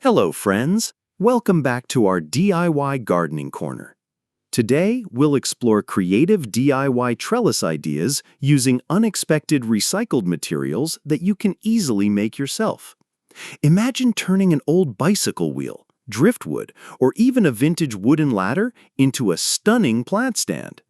Hello, friends. Welcome back to our DIY Gardening Corner. Today, we'll explore creative DIY trellis ideas using unexpected recycled materials that you can easily make yourself. Imagine turning an old bicycle wheel, driftwood, or even a vintage wooden ladder into a stunning plant stand.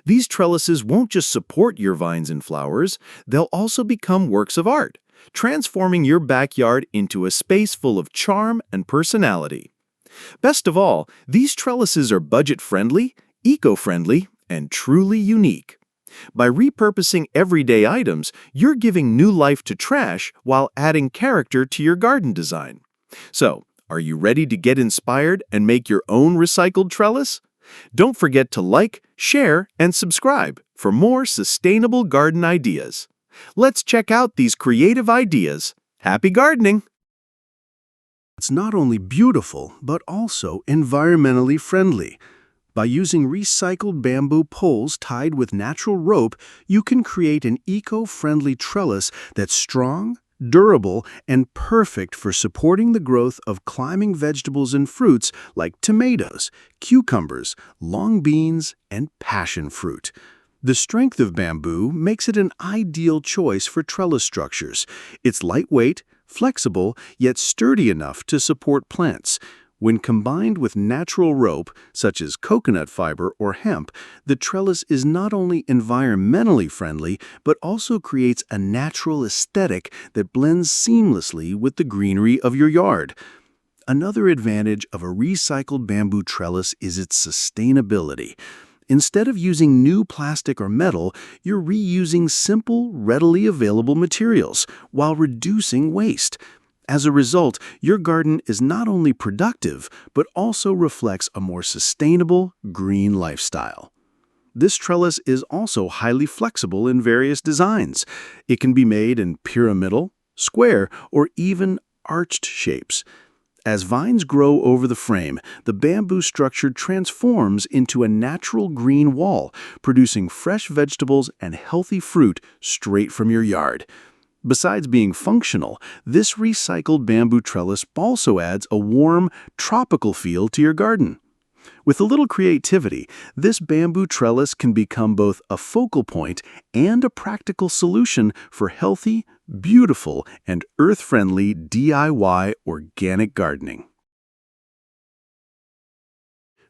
These trellises won't just support your vines and flowers, they'll also become works of art, transforming your backyard into a space full of charm and personality. Best of all, these trellises are budget-friendly, eco-friendly, and truly unique. By repurposing everyday items, you're giving new life to trash while adding character to your garden design. So, are you ready to get inspired and make your own recycled trellis? Don't forget to like, share, and subscribe for more sustainable garden ideas. Let's check out these creative ideas. Happy gardening! It's not only beautiful, but also environmentally friendly. By using recycled bamboo poles tied with natural rope, you can create an eco-friendly trellis that's strong, durable, and perfect for supporting the growth of climbing vegetables and fruits like tomatoes, cucumbers, long beans, and passion fruit. The strength of bamboo makes it an ideal choice for trellis structures. It's lightweight, flexible, yet sturdy enough to support plants. When combined with natural rope, such as coconut fiber or hemp, the trellis is not only environmentally friendly, but also creates a natural aesthetic that blends seamlessly with the greenery of your yard. Another advantage of a recycled bamboo trellis is its sustainability. Instead of using new plastic or metal, you're reusing simple, readily available materials while reducing waste. As a result, your garden is not only productive, but also reflects a more sustainable, green lifestyle. This trellis is also highly flexible in various designs. It can be made in pyramidal, square, or even arched shapes. As vines grow over the frame, the bamboo structure transforms into a natural green wall, producing fresh vegetables and healthy fruit straight from your yard. Besides being functional, this recycled bamboo trellis also adds a warm, tropical feel to your garden. With a little creativity, this bamboo trellis can become both a focal point and a practical solution for healthy, beautiful, and earth-friendly DIY organic gardening.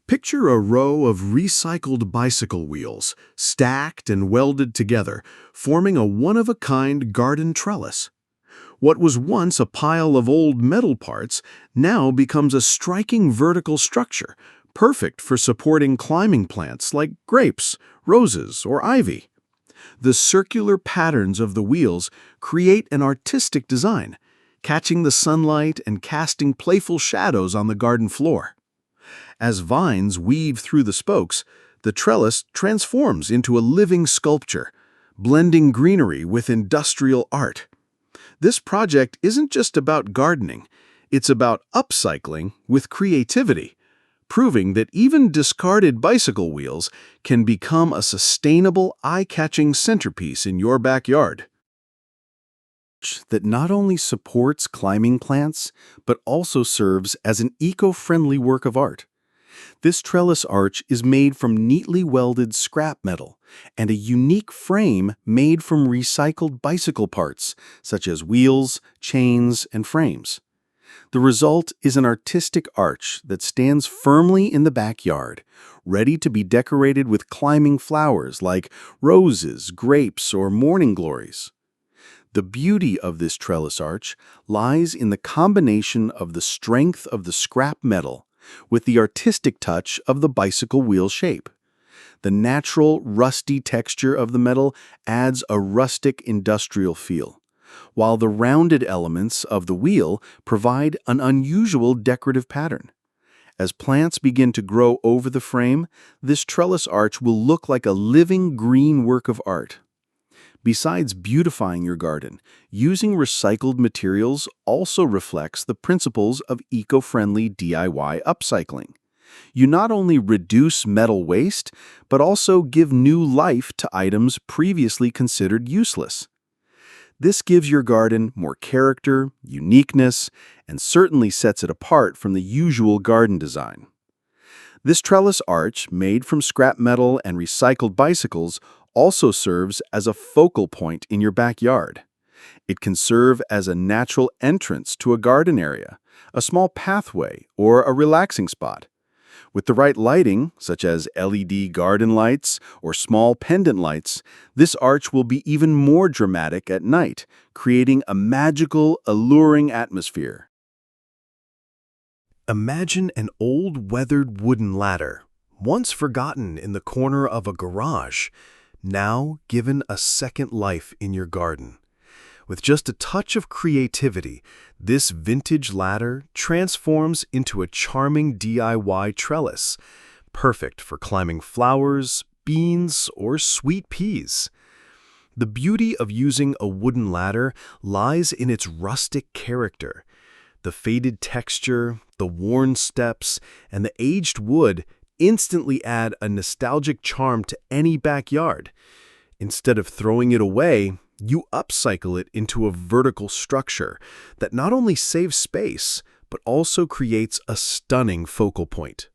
Picture a row of recycled bicycle wheels, stacked and welded together, forming a one-of-a-kind garden trellis. What was once a pile of old metal parts now becomes a striking vertical structure, perfect for supporting climbing plants like grapes, roses, or ivy. The circular patterns of the wheels create an artistic design, catching the sunlight and casting playful shadows on the garden floor. As vines weave through the spokes, the trellis transforms into a living sculpture, blending greenery with industrial art. This project isn't just about gardening, it's about upcycling with creativity, proving that even discarded bicycle wheels can become a sustainable, eye-catching centerpiece in your backyard. That not only supports climbing plants, but also serves as an eco-friendly work of art. This trellis arch is made from neatly welded scrap metal and a unique frame made from recycled bicycle parts, such as wheels, chains, and frames. The result is an artistic arch that stands firmly in the backyard, ready to be decorated with climbing flowers like roses, grapes, or morning glories. The beauty of this trellis arch lies in the combination of the strength of the scrap metal with the artistic touch of the bicycle wheel shape. The natural, rusty texture of the metal adds a rustic industrial feel, while the rounded elements of the wheel provide an unusual decorative pattern. As plants begin to grow over the frame, this trellis arch will look like a living green work of art. Besides beautifying your garden, using recycled materials also reflects the principles of eco-friendly DIY upcycling. You not only reduce metal waste, but also give new life to items previously considered useless. This gives your garden more character, uniqueness, and certainly sets it apart from the usual garden design. This trellis arch, made from scrap metal and recycled bicycles, also serves as a focal point in your backyard. It can serve as a natural entrance to a garden area, a small pathway, or a relaxing spot. With the right lighting, such as LED garden lights or small pendant lights, this arch will be even more dramatic at night, creating a magical, alluring atmosphere. Imagine an old weathered wooden ladder, once forgotten in the corner of a garage, now given a second life in your garden. With just a touch of creativity, this vintage ladder transforms into a charming DIY trellis, perfect for climbing flowers, beans, or sweet peas. The beauty of using a wooden ladder lies in its rustic character. The faded texture, the worn steps, and the aged wood instantly add a nostalgic charm to any backyard. Instead of throwing it away, you upcycle it into a vertical structure that not only saves space, but also creates a stunning focal point.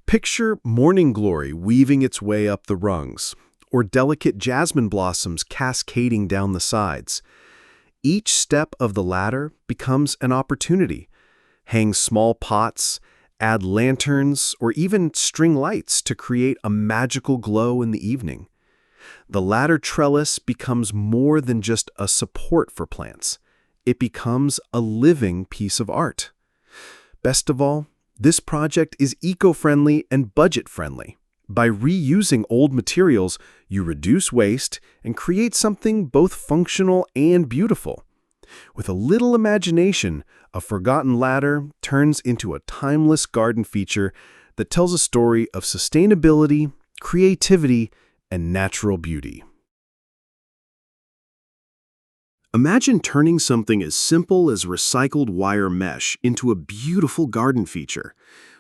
Picture morning glory weaving its way up the rungs, or delicate jasmine blossoms cascading down the sides. Each step of the ladder becomes an opportunity. Hang small pots, add lanterns, or even string lights to create a magical glow in the evening. The ladder trellis becomes more than just a support for plants. It becomes a living piece of art. Best of all, this project is eco-friendly and budget-friendly. By reusing old materials, you reduce waste and create something both functional and beautiful. With a little imagination, a forgotten ladder turns into a timeless garden feature that tells a story of sustainability, creativity, and natural beauty. Imagine turning something as simple as recycled wire mesh into a beautiful garden feature.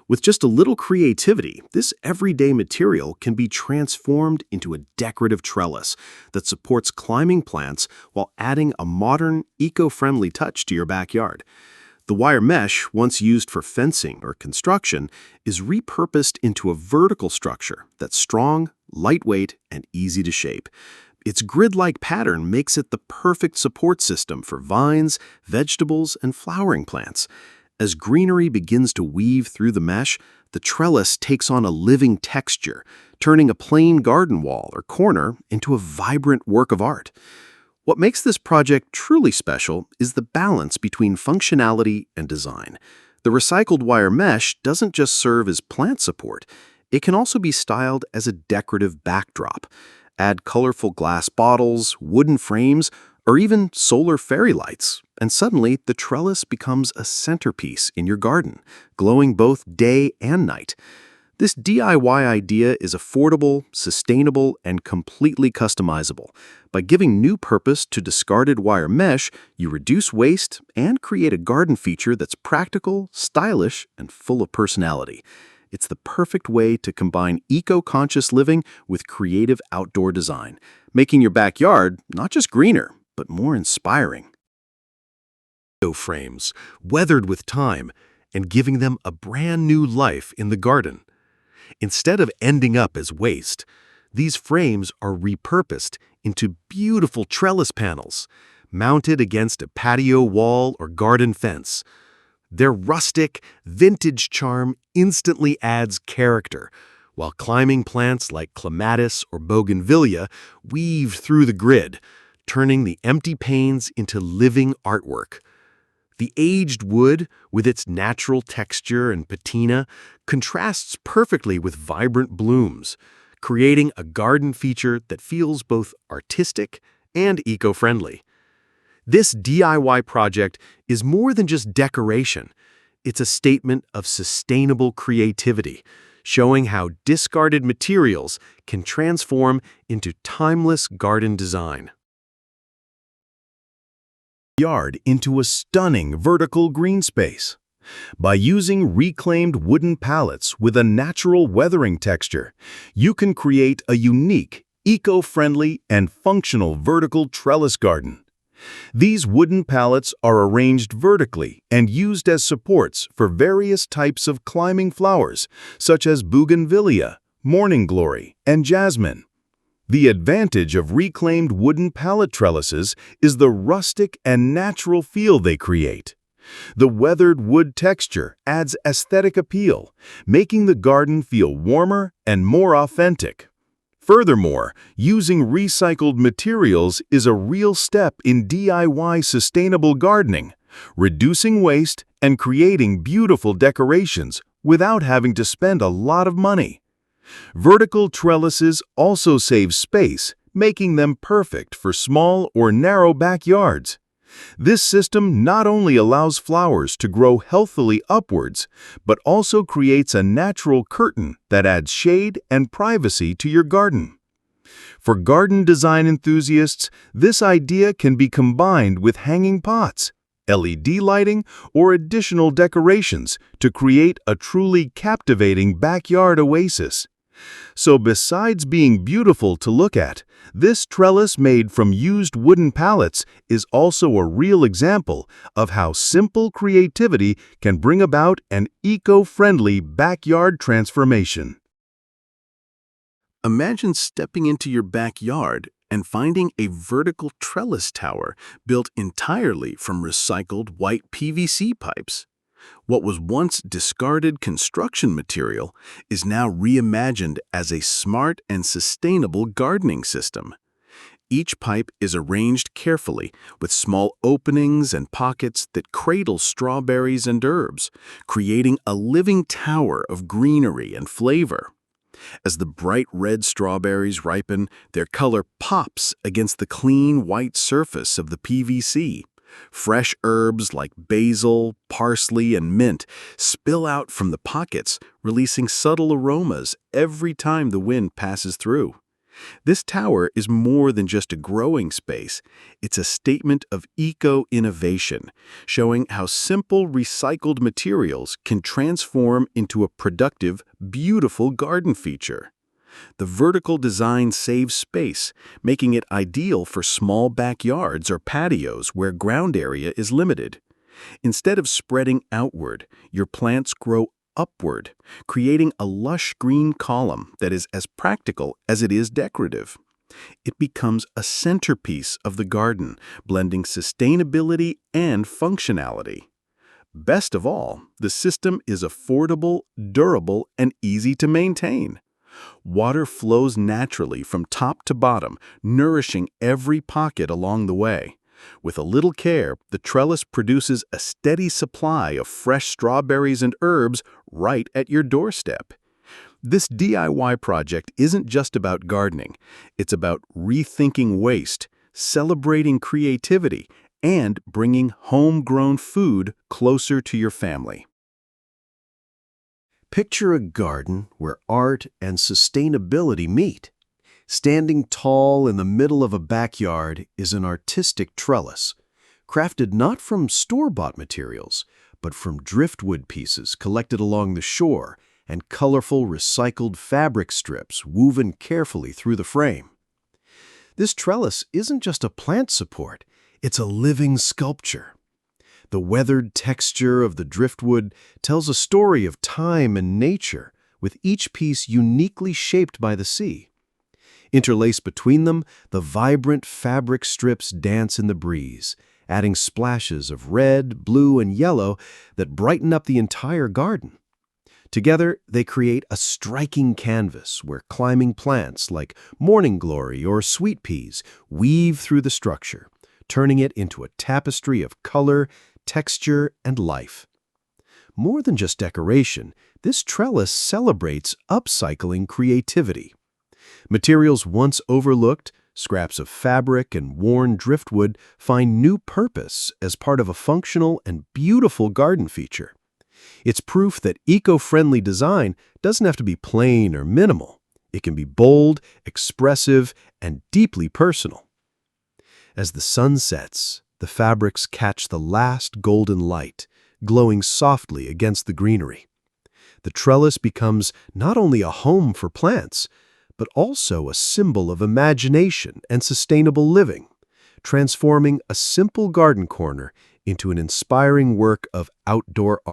With just a little creativity, this everyday material can be transformed into a decorative trellis that supports climbing plants while adding a modern, eco-friendly touch to your backyard. The wire mesh, once used for fencing or construction, is repurposed into a vertical structure that's strong, lightweight, and easy to shape. Its grid-like pattern makes it the perfect support system for vines, vegetables, and flowering plants. As greenery begins to weave through the mesh, the trellis takes on a living texture, turning a plain garden wall or corner into a vibrant work of art. What makes this project truly special is the balance between functionality and design. The recycled wire mesh doesn't just serve as plant support, it can also be styled as a decorative backdrop. Add colorful glass bottles, wooden frames, or even solar fairy lights, and suddenly the trellis becomes a centerpiece in your garden, glowing both day and night. This DIY idea is affordable, sustainable, and completely customizable. By giving new purpose to discarded wire mesh, you reduce waste and create a garden feature that's practical, stylish, and full of personality. It's the perfect way to combine eco-conscious living with creative outdoor design, making your backyard not just greener, but more inspiring. Frames, weathered with time, and giving them a brand new life in the garden. Instead of ending up as waste, these frames are repurposed into beautiful trellis panels, mounted against a patio wall or garden fence. Their rustic, vintage charm instantly adds character, while climbing plants like clematis or bougainvillea weave through the grid, turning the empty panes into living artwork. The aged wood, with its natural texture and patina, contrasts perfectly with vibrant blooms, creating a garden feature that feels both artistic and eco-friendly. This DIY project is more than just decoration. It's a statement of sustainable creativity, showing how discarded materials can transform into timeless garden design. Yard into a stunning vertical green space. By using reclaimed wooden pallets with a natural weathering texture, you can create a unique, eco-friendly, and functional vertical trellis garden. These wooden pallets are arranged vertically and used as supports for various types of climbing flowers, such as bougainvillea, morning glory, and jasmine. The advantage of reclaimed wooden pallet trellises is the rustic and natural feel they create. The weathered wood texture adds aesthetic appeal, making the garden feel warmer and more authentic. Furthermore, using recycled materials is a real step in DIY sustainable gardening, reducing waste and creating beautiful decorations without having to spend a lot of money. Vertical trellises also save space, making them perfect for small or narrow backyards. This system not only allows flowers to grow healthily upwards, but also creates a natural curtain that adds shade and privacy to your garden. For garden design enthusiasts, this idea can be combined with hanging pots, LED lighting, or additional decorations to create a truly captivating backyard oasis. So besides being beautiful to look at, this trellis made from used wooden pallets is also a real example of how simple creativity can bring about an eco-friendly backyard transformation. Imagine stepping into your backyard and finding a vertical trellis tower built entirely from recycled white PVC pipes. What was once discarded construction material is now reimagined as a smart and sustainable gardening system. Each pipe is arranged carefully with small openings and pockets that cradle strawberries and herbs, creating a living tower of greenery and flavor. As the bright red strawberries ripen, their color pops against the clean white surface of the PVC. Fresh herbs like basil, parsley, and mint spill out from the pockets, releasing subtle aromas every time the wind passes through. This tower is more than just a growing space. It's a statement of eco-innovation, showing how simple recycled materials can transform into a productive, beautiful garden feature. The vertical design saves space, making it ideal for small backyards or patios where ground area is limited. Instead of spreading outward, your plants grow upward, creating a lush green column that is as practical as it is decorative. It becomes a centerpiece of the garden, blending sustainability and functionality. Best of all, the system is affordable, durable, and easy to maintain. Water flows naturally from top to bottom, nourishing every pocket along the way. With a little care, the trellis produces a steady supply of fresh strawberries and herbs right at your doorstep. This DIY project isn't just about gardening. It's about rethinking waste, celebrating creativity, and bringing homegrown food closer to your family. Picture a garden where art and sustainability meet. Standing tall in the middle of a backyard is an artistic trellis, crafted not from store-bought materials, but from driftwood pieces collected along the shore and colorful recycled fabric strips woven carefully through the frame. This trellis isn't just a plant support, it's a living sculpture. The weathered texture of the driftwood tells a story of time and nature, with each piece uniquely shaped by the sea. Interlaced between them, the vibrant fabric strips dance in the breeze, adding splashes of red, blue, and yellow that brighten up the entire garden. Together, they create a striking canvas where climbing plants like morning glory or sweet peas weave through the structure, turning it into a tapestry of color, texture, and life. More than just decoration, this trellis celebrates upcycling creativity. Materials once overlooked, scraps of fabric and worn driftwood, find new purpose as part of a functional and beautiful garden feature. It's proof that eco-friendly design doesn't have to be plain or minimal. It can be bold, expressive, and deeply personal. As the sun sets, the fabrics catch the last golden light, glowing softly against the greenery. The trellis becomes not only a home for plants, but also a symbol of imagination and sustainable living, transforming a simple garden corner into an inspiring work of outdoor art.